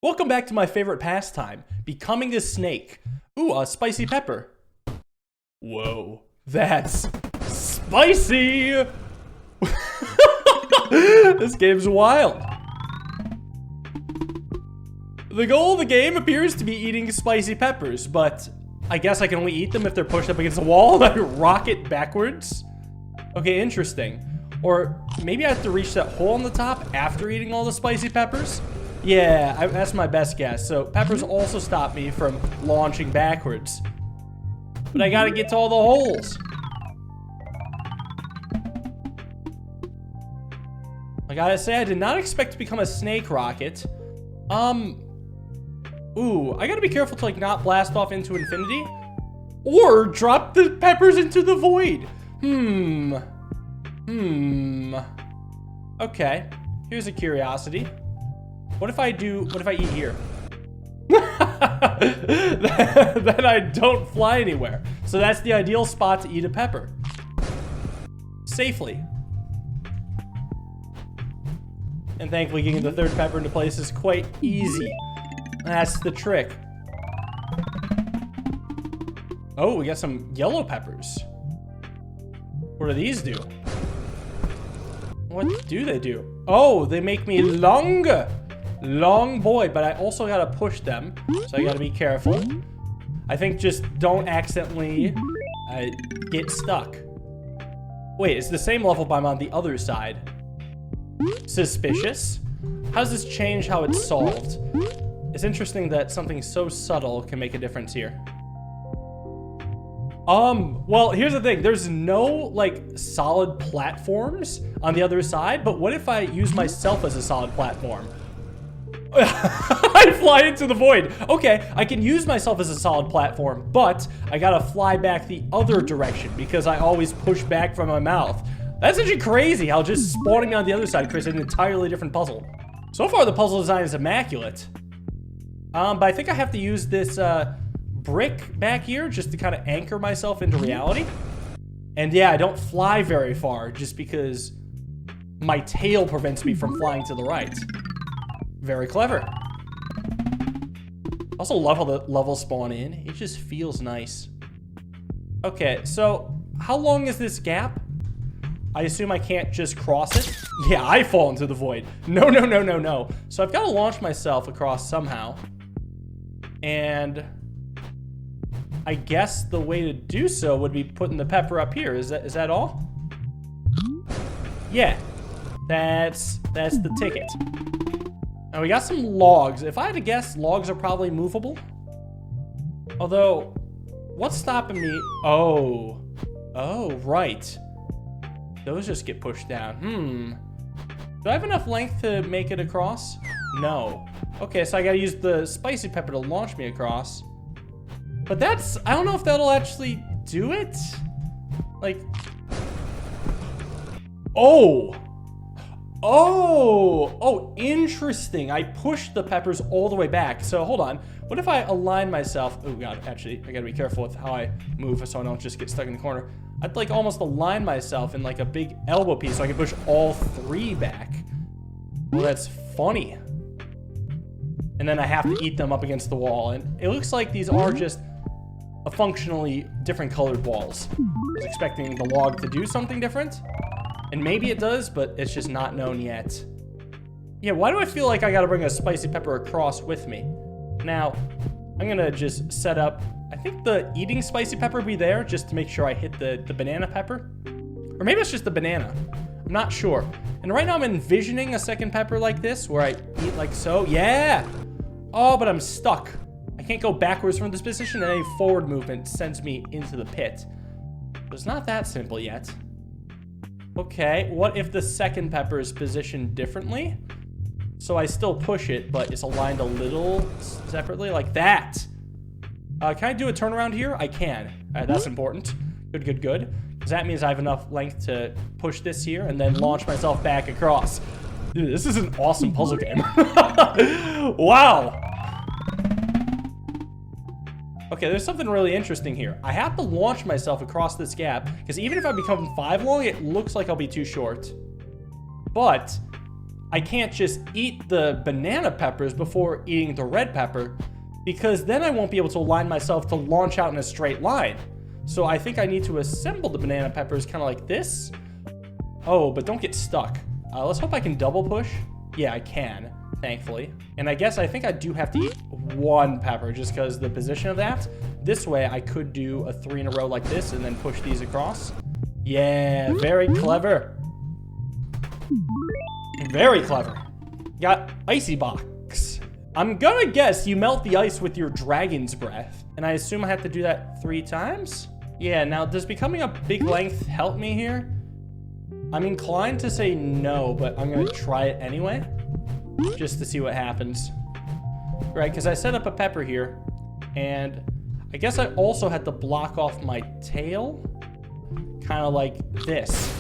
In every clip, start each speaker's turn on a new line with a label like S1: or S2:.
S1: Welcome back to my favorite pastime, becoming a snake. Ooh, a spicy pepper. Whoa, that's spicy! This game's wild. The goal of the game appears to be eating spicy peppers, but I guess I can only eat them if they're pushed up against the wall and I rocket backwards. Okay, interesting. Or maybe I have to reach that hole on the top after eating all the spicy peppers? Yeah, that's my best guess. So peppers also stop me from launching backwards. But I gotta get to all the holes. I gotta say, I did not expect to become a snake rocket. Ooh, I gotta be careful to like not blast off into infinity. Or drop the peppers into the void. Okay, here's a curiosity. What if I eat here? Then I don't fly anywhere. So that's the ideal spot to eat a pepper. Safely. And thankfully getting the third pepper into place is quite easy. That's the trick. Oh, we got some yellow peppers. What do these do? What do they do? Oh, they make me longer. Long boy, but I also gotta push them, so I gotta be careful. I think just don't accidentally get stuck. Wait, it's the same level, but I'm on the other side. Suspicious. How does this change how it's solved? It's interesting that something so subtle can make a difference here. Well, here's the thing. There's no, like, solid platforms on the other side, but what if I use myself as a solid platform? I fly into the void. Okay, I can use myself as a solid platform, but I gotta fly back the other direction because I always push back from my mouth. That's actually crazy how just spawning on the other side creates an entirely different puzzle. So far, the puzzle design is immaculate. But I think I have to use this brick back here just to kind of anchor myself into reality. And yeah, I don't fly very far just because my tail prevents me from flying to the right. Very clever. Also love how the levels spawn in. It just feels nice. Okay, so how long is this gap? I assume I can't just cross it. Yeah, I fall into the void. No, no, no, no, no. So I've got to launch myself across somehow. And I guess the way to do so would be putting the pepper up here. Is that all? Yeah, that's the ticket. And we got some logs. If I had to guess, logs are probably movable. Although, what's stopping me? Oh, right. Those just get pushed down. Do I have enough length to make it across? No. Okay, so I gotta use the spicy pepper to launch me across. But I don't know if that'll actually do it. Like, oh, interesting. I pushed the peppers all the way back. So hold on. What if I align myself? Oh God, actually, I gotta be careful with how I move so I don't just get stuck in the corner. I'd like almost align myself in like a big elbow piece so I can push all three back. Well, that's funny. And then I have to eat them up against the wall. And it looks like these are just a functionally different colored walls. I was expecting the log to do something different. And maybe it does, but it's just not known yet. Yeah, why do I feel like I gotta bring a spicy pepper across with me? Now, I'm gonna just set up, I think the eating spicy pepper be there just to make sure I hit the banana pepper. Or maybe it's just the banana. I'm not sure. And right now I'm envisioning a second pepper like this where I eat like so. Yeah! Oh, but I'm stuck. I can't go backwards from this position and any forward movement sends me into the pit. So it's not that simple yet. Okay, what if the second pepper is positioned differently? So I still push it, but it's aligned a little separately, like that. Can I do a turnaround here? I can. All right, that's important. Good, good, good. Because that means I have enough length to push this here and then launch myself back across. Dude, this is an awesome puzzle game. Wow. Okay, there's something really interesting here. I have to launch myself across this gap, because even if I become 5 long, it looks like I'll be too short. But I can't just eat the banana peppers before eating the red pepper, because then I won't be able to align myself to launch out in a straight line. So I think I need to assemble the banana peppers kind of like this. Oh, but don't get stuck. Let's hope I can double push. Yeah, I can, thankfully. And I think I do have to eat one pepper just because the position of that. This way I could do a 3 in a row like this and then push these across. Yeah, very clever. Very clever. Got icy box. I'm gonna guess you melt the ice with your dragon's breath. And I assume I have to do that 3 times? Yeah, now does becoming a big length help me here? I'm inclined to say no, but I'm gonna try it anyway. Just to see what happens. Right, because I set up a pepper here. And I guess I also had to block off my tail. Kind of like this.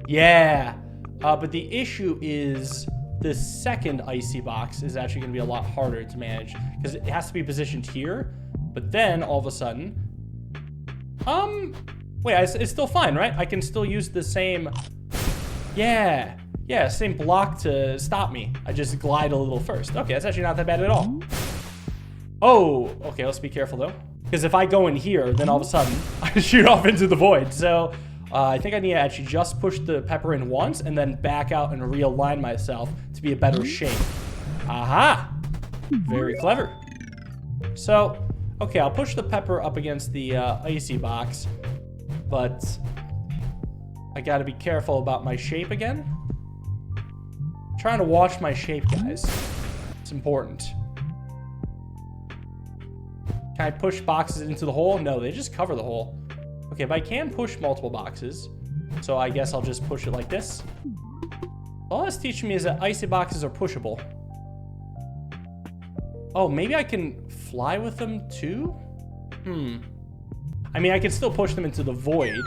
S1: Yeah. But the issue is the second icy box is actually going to be a lot harder to manage because it has to be positioned here. But then all of a sudden, wait, it's still fine, right? I can still use the same, yeah, same block to stop me. I just glide a little first. Okay, that's actually not that bad at all. Oh, okay, let's be careful though. Because if I go in here, then all of a sudden I shoot off into the void. So I think I need to actually just push the pepper in once and then back out and realign myself to be a better shape. Aha! Very clever. So, okay, I'll push the pepper up against the icy box, but I gotta be careful about my shape again. I'm trying to watch my shape, guys. It's important. Can I push boxes into the hole? No, they just cover the hole. Okay, but I can push multiple boxes. So I guess I'll just push it like this. All that's teaching me is that icy boxes are pushable. Oh, maybe I can fly with them too? I mean, I can still push them into the void.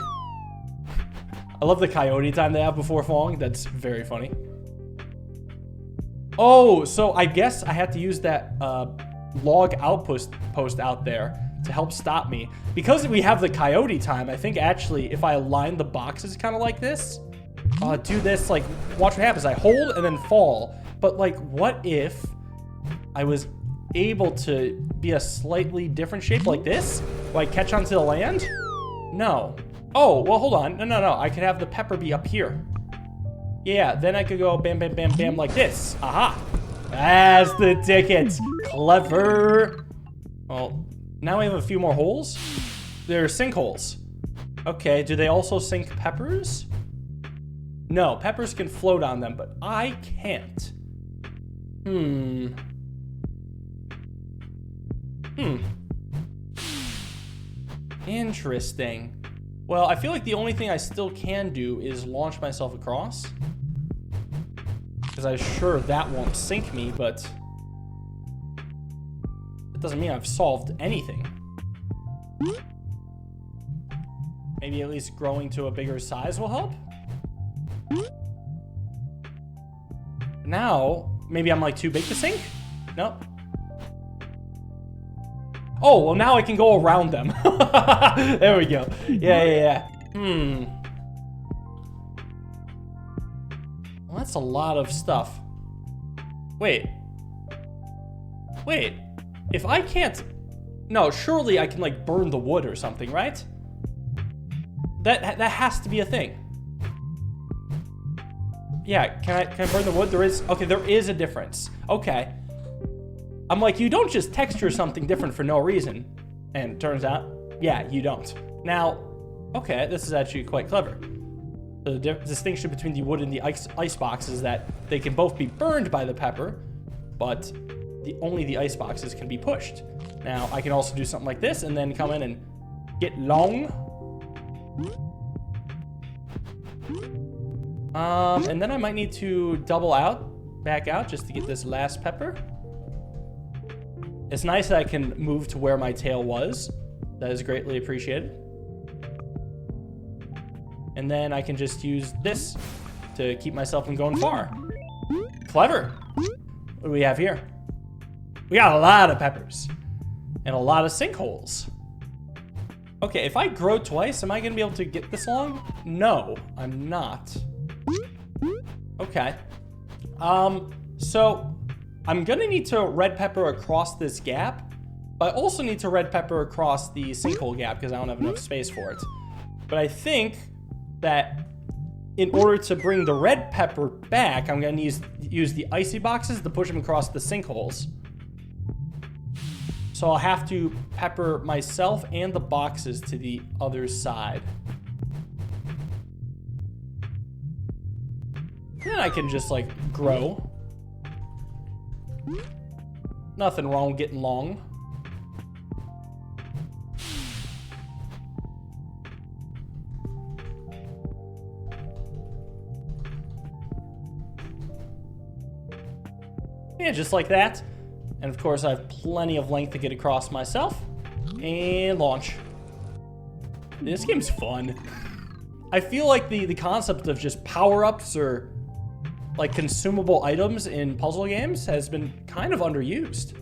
S1: I love the coyote time they have before falling. That's very funny. Oh, so I guess I have to use that log outpost out there to help stop me. Because we have the coyote time, I think actually if I align the boxes kind of like this, do this, like, watch what happens. I hold and then fall. But like, what if I was able to be a slightly different shape like this? Will I catch onto the land? No. Oh, well, hold on. No. I could have the pepper be up here. Yeah, then I could go bam, bam, bam, bam like this. Aha. That's the ticket. Clever. Well, now we have a few more holes. They're sinkholes. Okay, do they also sink peppers? No, peppers can float on them, but I can't. Interesting. Well, I feel like the only thing I still can do is launch myself across. Because I'm sure that won't sink me, but it doesn't mean I've solved anything. Maybe at least growing to a bigger size will help? Now, maybe I'm like too big to sink? Nope. Oh, well now I can go around them. There we go. Yeah. Well, that's a lot of stuff. Wait. If I can't... No, surely I can like burn the wood or something, right? That has to be a thing. Yeah, can I burn the wood? There is a difference. Okay. I'm like, you don't just texture something different for no reason. And turns out, yeah, you don't. Now, okay, this is actually quite clever. The distinction between the wood and the ice box is that they can both be burned by the pepper, but only the ice boxes can be pushed. Now, I can also do something like this and then come in and get long. And then I might need to back out just to get this last pepper. It's nice that I can move to where my tail was. That is greatly appreciated. And then I can just use this to keep myself from going far. Clever. What do we have here? We got a lot of peppers and a lot of sinkholes. Okay, if I grow twice, am I gonna be able to get this long? No, I'm not. Okay. So I'm gonna need to red pepper across this gap, but I also need to red pepper across the sinkhole gap because I don't have enough space for it. But I think that in order to bring the red pepper back, I'm gonna use the icy boxes to push them across the sinkholes. So I'll have to pepper myself and the boxes to the other side. Then I can just like grow. Nothing wrong with getting long. Yeah, just like that. And of course I have plenty of length to get across myself. And launch. This game's fun. I feel like the concept of just power-ups or like consumable items in puzzle games has been kind of underused.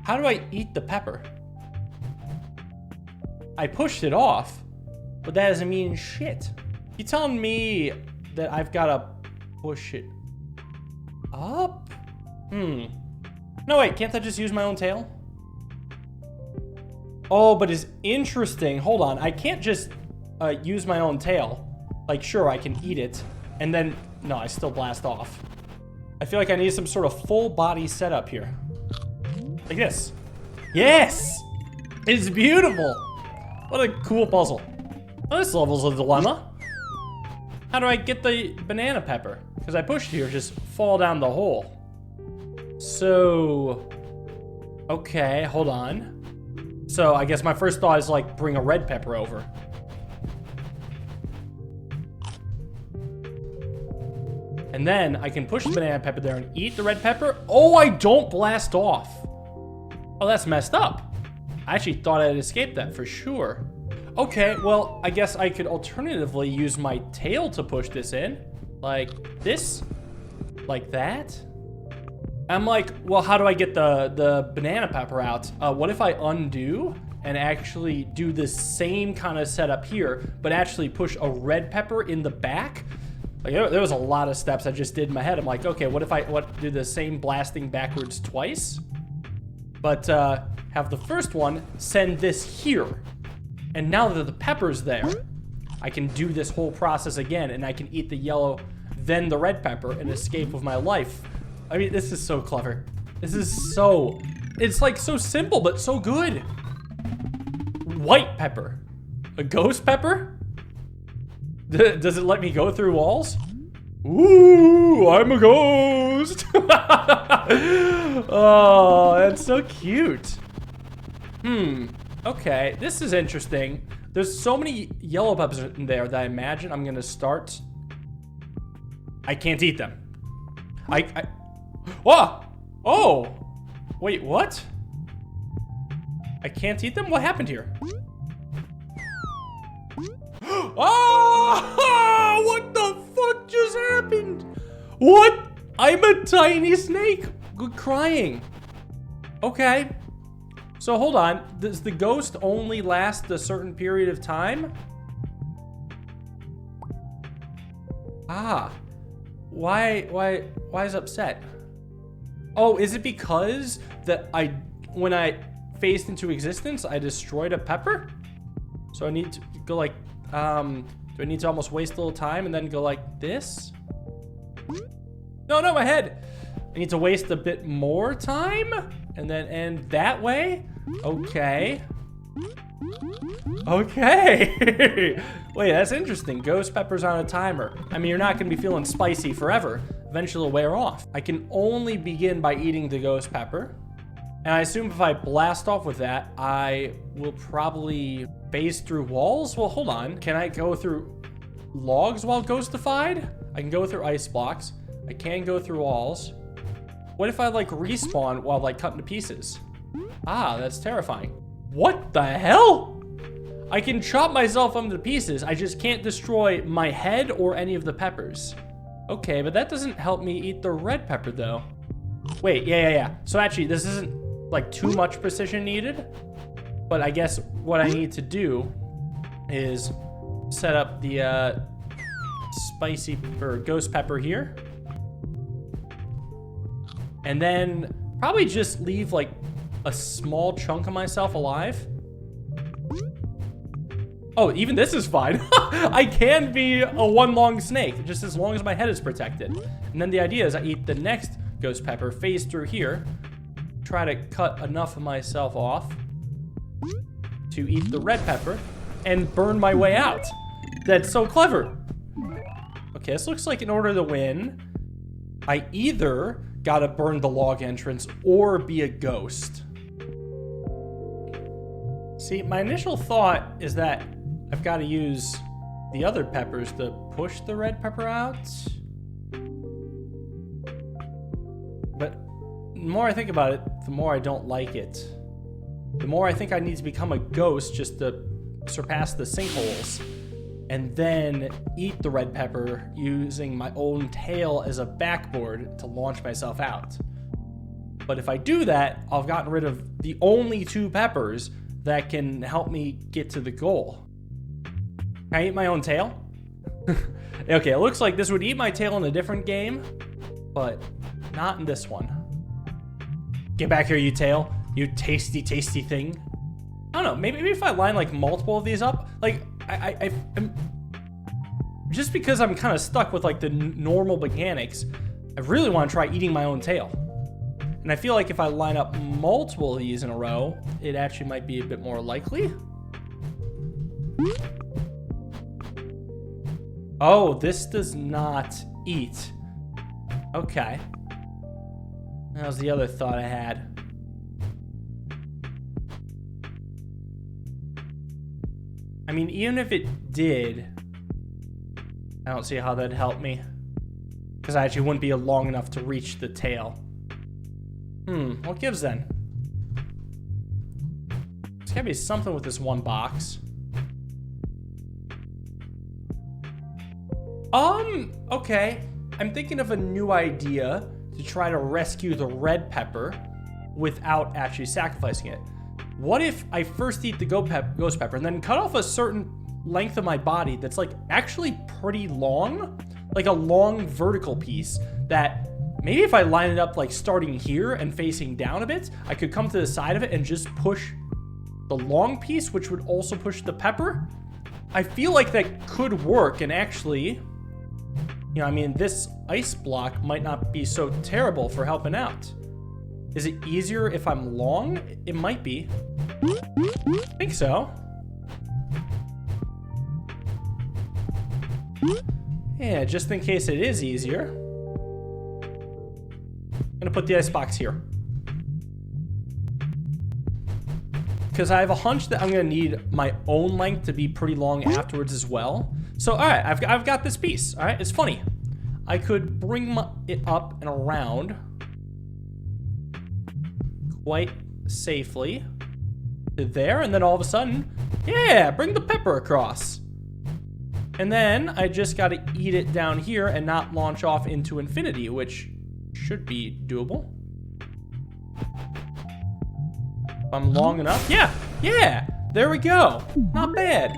S1: How do I eat the pepper? I pushed it off, but that doesn't mean shit. You telling me that I've got to push it up? No, wait, can't I just use my own tail? Oh, but it's interesting. Hold on, I can't just use my own tail. Like, sure, I can eat it, and then, no, I still blast off. I feel like I need some sort of full body setup here. Like this. Yes! It's beautiful! What a cool puzzle. Oh, this level's a dilemma. How do I get the banana pepper? Because I pushed here, just fall down the hole. So, okay, hold on. So I guess my first thought is like bring a red pepper over. And then I can push the banana pepper there and eat the red pepper. Oh, I don't blast off. Oh, that's messed up. I actually thought I'd escaped that for sure. Okay, well, I guess I could alternatively use my tail to push this in. Like this, like that. I'm like, well, how do I get the banana pepper out? What if I undo and actually do the same kind of setup here, but actually push a red pepper in the back? Like, there was a lot of steps I just did in my head. I'm like, okay, what if I do the same blasting backwards twice? But have the first one send this here. And now that the pepper's there, I can do this whole process again, and I can eat the yellow, then the red pepper, and escape with my life. I mean, this is so clever. This is so... It's like so simple, but so good. White pepper. A ghost pepper? Does it let me go through walls? Ooh, I'm a ghost. Oh, that's so cute. Okay, this is interesting. There's so many yellow peppers in there that I imagine I'm gonna start. I can't eat them. Whoa! Oh! Wait, what? I can't eat them? What happened here? Oh! What the fuck just happened? What? I'm a tiny snake crying. Okay. So hold on. Does the ghost only last a certain period of time? Ah. Why is it upset? Oh, is it because that when I phased into existence, I destroyed a pepper? So I need to go like, do I need to almost waste a little time and then go like this? No, my head. I need to waste a bit more time and then end that way? Okay. Okay. Wait, that's interesting. Ghost peppers on a timer. I mean, you're not going to be feeling spicy forever. Eventually it'll wear off. I can only begin by eating the ghost pepper. And I assume if I blast off with that, I will probably phase through walls? Well, hold on. Can I go through logs while ghostified? I can go through ice blocks. I can go through walls. What if I like respawn while like cut into pieces? Ah, that's terrifying. What the hell? I can chop myself into pieces. I just can't destroy my head or any of the peppers. Okay, but that doesn't help me eat the red pepper though. Wait, yeah. So actually, this isn't like too much precision needed. But I guess what I need to do is set up the spicy or ghost pepper here. And then probably just leave like a small chunk of myself alive. Oh, even this is fine. I can be a one long snake, just as long as my head is protected. And then the idea is I eat the next ghost pepper, phase through here, try to cut enough of myself off to eat the red pepper and burn my way out. That's so clever. Okay, this looks like in order to win, I either gotta burn the log entrance or be a ghost. See, my initial thought is that I've got to use the other peppers to push the red pepper out. But the more I think about it, the more I don't like it. The more I think I need to become a ghost just to surpass the sinkholes. And then eat the red pepper using my own tail as a backboard to launch myself out. But if I do that, I've gotten rid of the only 2 peppers that can help me get to the goal. Can I eat my own tail? Okay, it looks like this would eat my tail in a different game, but not in this one. Get back here, you tail. You tasty, tasty thing. I don't know, maybe if I line like multiple of these up, like I'm just because I'm kind of stuck with like the normal mechanics, I really want to try eating my own tail. And I feel like if I line up multiple of these in a row, it actually might be a bit more likely. Oh, this does not eat. Okay. That was the other thought I had. I mean, even if it did, I don't see how that'd help me. Because I actually wouldn't be long enough to reach the tail. What gives then? There's gotta be something with this one box. Okay. I'm thinking of a new idea to try to rescue the red pepper without actually sacrificing it. What if I first eat the ghost pepper and then cut off a certain length of my body that's like actually pretty long? Like a long vertical piece that maybe if I line it up like starting here and facing down a bit, I could come to the side of it and just push the long piece, which would also push the pepper. I feel like that could work, and actually, you know, I mean, this ice block might not be so terrible for helping out. Is it easier if I'm long? It might be. I think so. Yeah, just in case it is easier. I'm gonna put the ice box here. Because I have a hunch that I'm gonna need my own length to be pretty long afterwards as well. So, all right, I've got this piece, all right? It's funny. I could bring it up and around quite safely to there, and then all of a sudden, yeah, bring the pepper across. And then I just got to eat it down here and not launch off into infinity, which should be doable. If I'm long enough. Yeah, there we go. Not bad.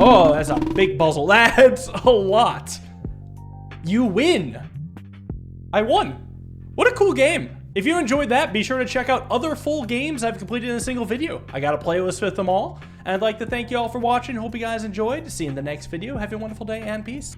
S1: Oh, that's a big puzzle. That's a lot. You win. I won. What a cool game. If you enjoyed that, be sure to check out other full games I've completed in a single video. I got a playlist with them all. And I'd like to thank you all for watching. Hope you guys enjoyed. See you in the next video. Have a wonderful day and peace.